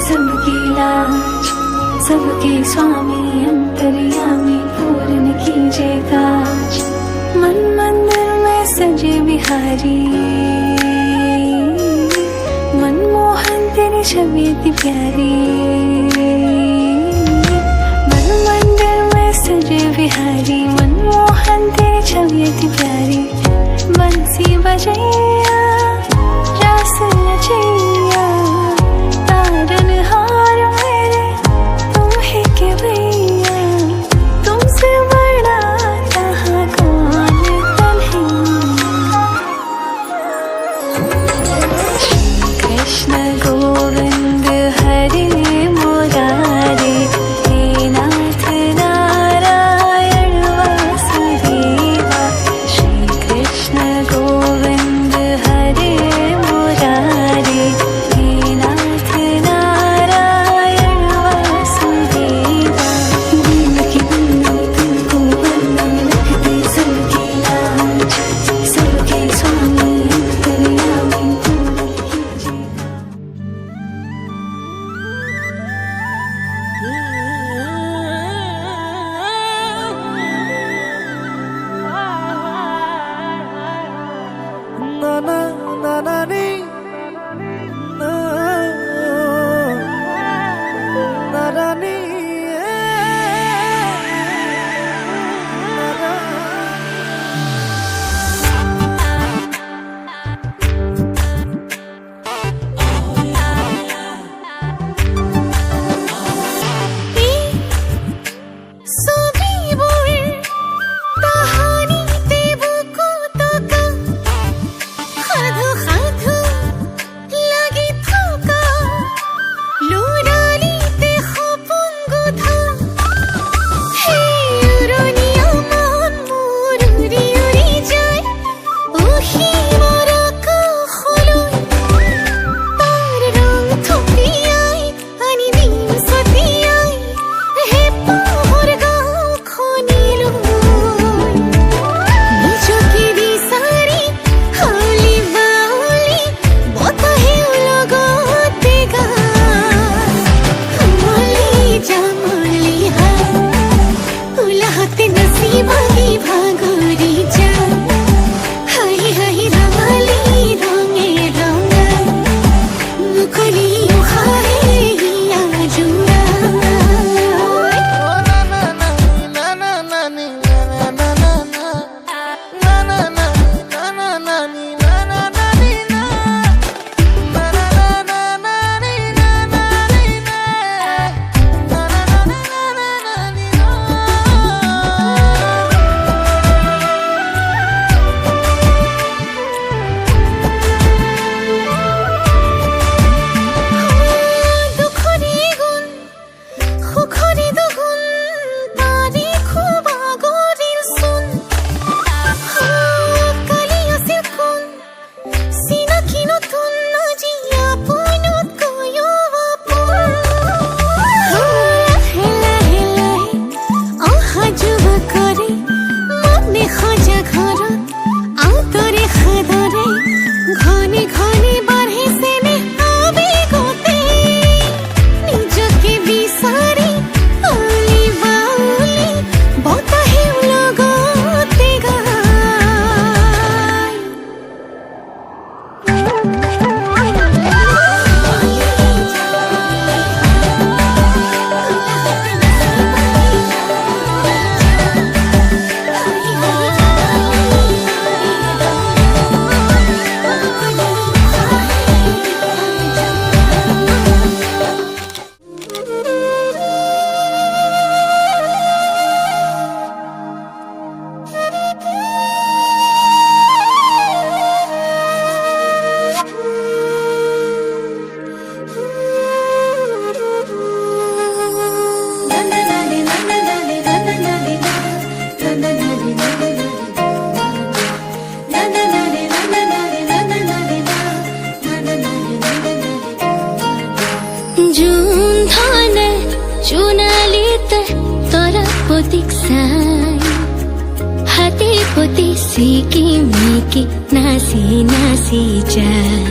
सबकी लाज, सबके स्वामी अंतर्यामी पूर्ण कीजिए काज। मन मंदिर में सजे बिहारी, मनमोहन तेरी छवि इतनी प्यारी। मन मंदिर में सजे बिहारी, मनमोहन तेरी छवि इतनी प्यारी। बंसी बजैया रास रचैया, तारन हार मेरे तुम ही के भैया। तुमसे बड़ा कहाँ कौन कन्हैया। कृष्ण गोविंद हरे मुरारे, हे नाथ नारायण वासुदेवा। श्री कृष्ण गोविंद हरे मुरारे, हे नाथ नारायण वासुदेवा। देवकी नंदन तुमको वंदन, रखते सबकी लाज, सबके स्वामी अंतर्यामी पूर्ण कीजिए। na na na na ni na na na ni হাতে পতি সিকি মিকি নাসি নাসি যায়।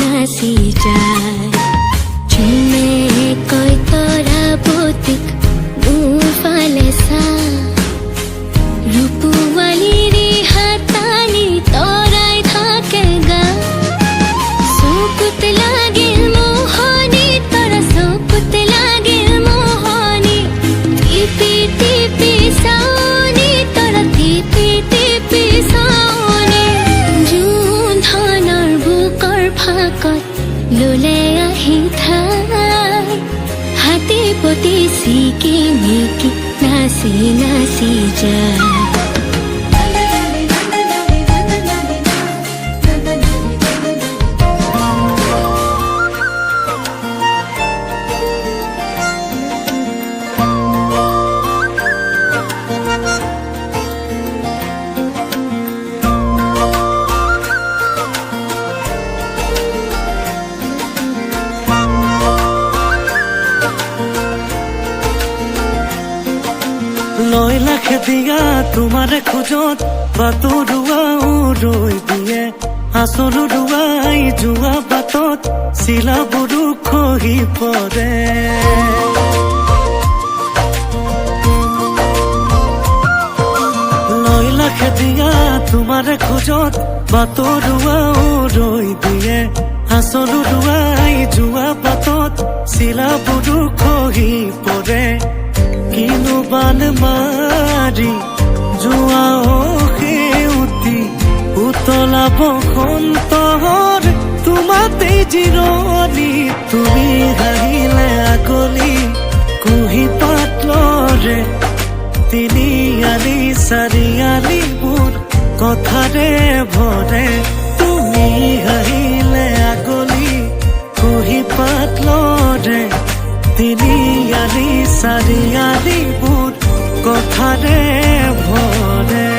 নাচি যায় চুমে কয় তৰা পতিক মোৰ ফালে চা ৰূপৱালীৰে হাতালি তৰাই থাকে গা চকুত লাগিল মোহনি তৰা চকুত লাগিল মোহনি টিপি টিপি চাওনি তৰা টিপি টিপি চাওনি জোন ধনৰ বুকৰ ফাকত ললে আহি ঠাই হাতী পতি চিকি মিকি নাচি নাচি যায় লয় লাখে দিয়া তোমাৰে খোজত বাটৰুৱা ৰৈ দিয়ে আচল ৰুৱাই যোৱা বাটত চিলাবোৰো খহি পৰে লয় লাখে দিয়া তোমাৰে খোজত বাটৰুৱা ৰৈ দিয়ে আচল ৰুৱাই যোৱা বাটত চিলাবোৰো খহি পৰে কিনো বান মাৰি যোৱা সেউতি উতলা বসন্তৰ তোমাতে জিৰণি তুমি হাঁহিলে আগলি কুহি পাত লৰে তিনিআলি চাৰিআলিবোৰ কথাৰে ভৰে তুমি হাঁহিলে আগলি কুহি পাত লৰে তিনিআলি চাৰিআলিবোৰ কথাৰে ভৰে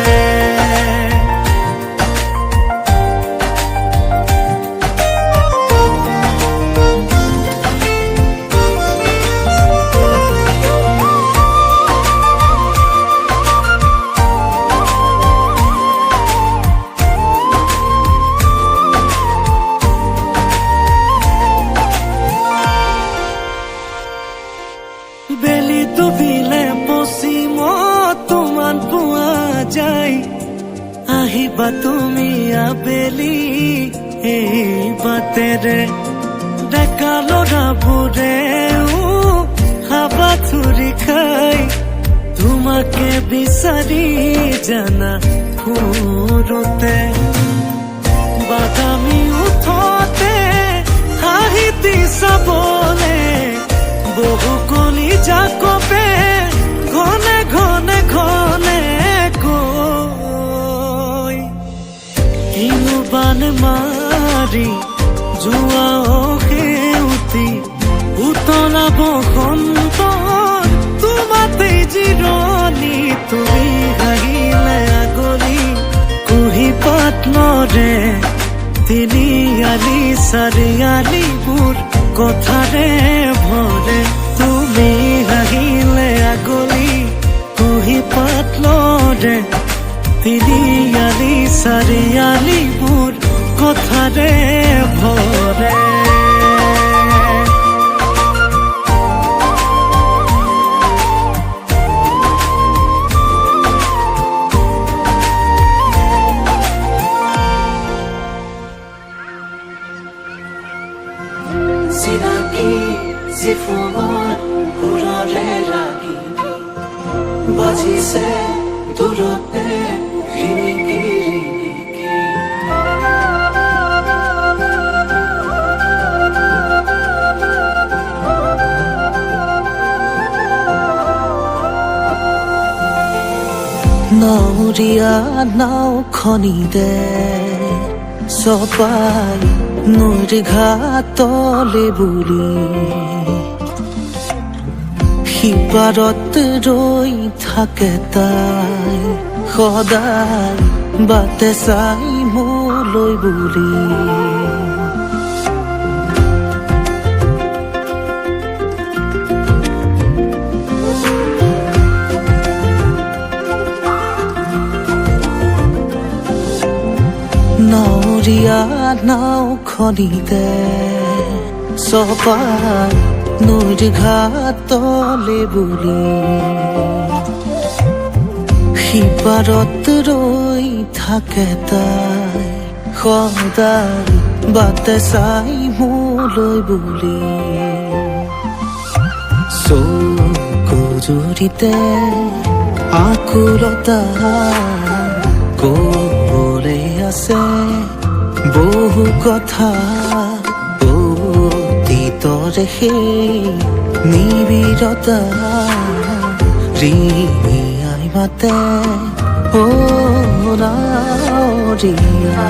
বেলি ডুবিলে পশ্চিমত তোমাৰ পোৱা যায় আহিবা তুমি আবেলি এই বাটেৰে ডেকা ল'ৰাবোৰেও হাবাথুৰি খাই তোমাকে বিচাৰি জানা ফুৰোতে বাদামী উঠোতে হাঁহিতি চাবলে বহু কলি জাকপে ঘনে ঘনে ঘনে কৈ কিনো বান মাৰি যোৱা সেউতি উতলা বসন্তৰ তোমাতে জিৰণি তুমি হাঁহিলে আগলি কুহি পাত লৰে তিনিআলি চাৰিআলিবোৰ কথাৰে ভৰে তুমি হাঁহিলে আগলি কুহি পাত লৰে তিনিআলি চাৰিআলিবোৰ কথাৰে ভৰে চিনাকি জিফুঙত সুৰৰে লাগি বাজিছে দূৰতে ৰিণিকি ৰিণিকি নাৱৰীয়া নাওখনিতে চপাই নৈৰ ঘাটলে বুলি সিপাৰত ৰৈ থাকে তাই সদায় বাটে চাই মোলৈ বুলি নাৱৰীয়া নাওখনিতে চপাই নৈৰ ঘাটলে বুলি সিপাৰত ৰৈ থাকে তাই সদায় বাটে চাই মোলৈ বুলি চকু জুৰিতে আকুলতা ক'বলে আছে বহু কথা অতীতৰে সেই নিবিড়তা ৰিঙিয়াই মাতে অ নাৱৰীয়া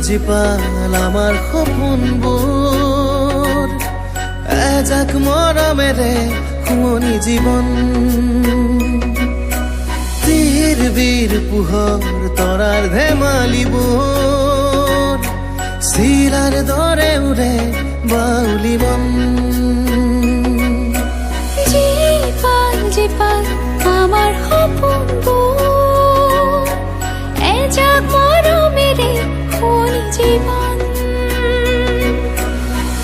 জীপাল আমাৰ সপোনবোৰ এজাক মৰমেৰে শুৱনি জীৱন তীৰ বীৰ পোহৰ তৰাৰ ধেমালিবোৰ চিলাৰ দৰে উৰে বাউলি মন জীপাল জীপাল আমাৰ সপোনবোৰ এজাক মৰমেৰে শুৱনি জীৱন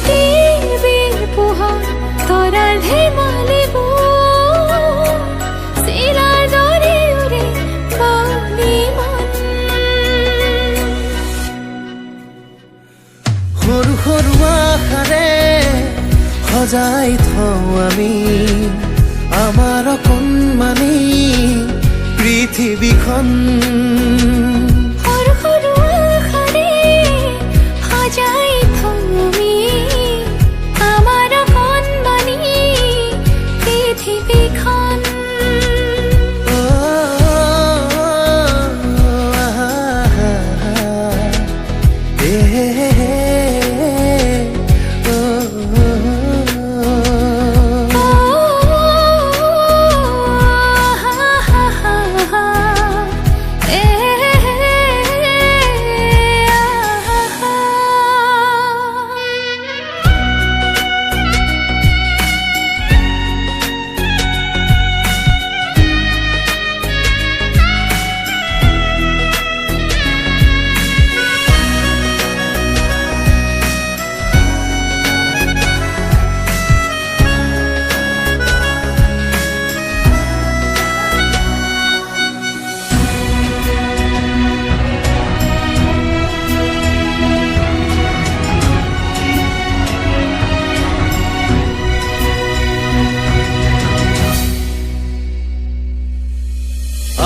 তীৰ বীৰ পোহৰ তৰাৰ ধেমালিবোৰ চিলাৰ দৰে উৰে বাউলি মন সৰু সৰু আশাৰে সজাই থওঁ আমি আমাৰ অকণমানি পৃথিৱীখন সৰু সৰু আশাৰে সজাই থওঁ আমি আমাৰ অকণমানি পৃথিৱীখন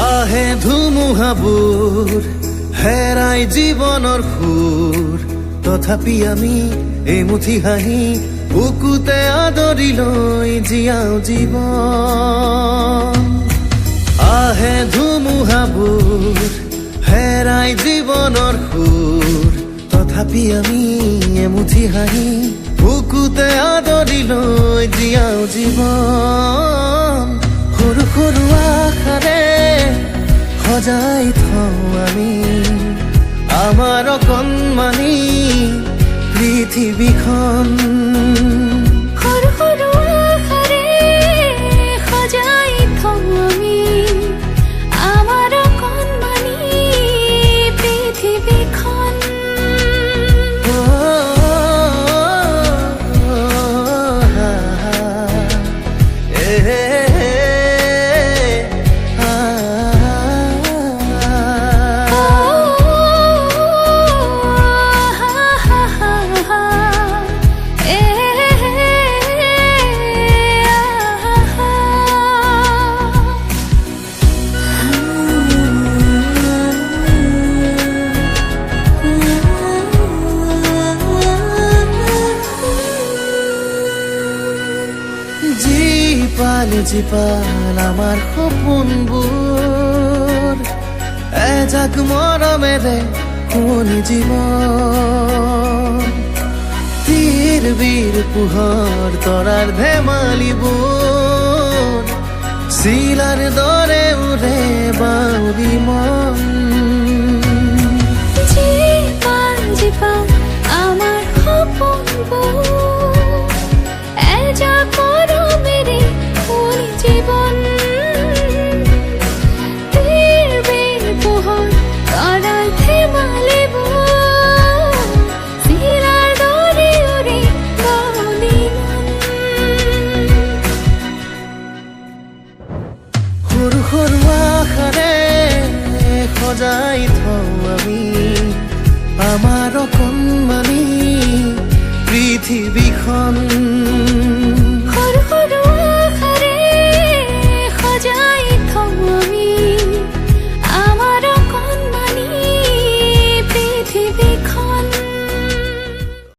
আহে ধুমুহাবোৰ হেৰাই জীৱনৰ সুৰ তথাপি আমি এমুঠি হাঁহি বুকুতে আদৰি লৈ জীয়াও জীৱন আহে ধুমুহাবোৰ হেৰাই জীৱনৰ সুৰ তথাপি আমি এমুঠি হাঁহি বুকুতে আদৰি লৈ জীয়াও জীৱন সৰু সৰু আশাৰে সজাই থওঁ আমি আমাৰ অকণমানি পৃথিৱীখন সৰু সৰু আশাৰে সজাই থওঁ আমি আমাৰ অকণমানি পৃথিৱীখন জীপাল আমাৰ সপোনবোৰ এজাক মৰমেৰে শুৱনি জীৱন তীৰ বীৰ পোহৰ তৰাৰ ধেমালিবোৰ চিলাৰ দৰে উৰে বাউৰি মন জীপাল জীপাল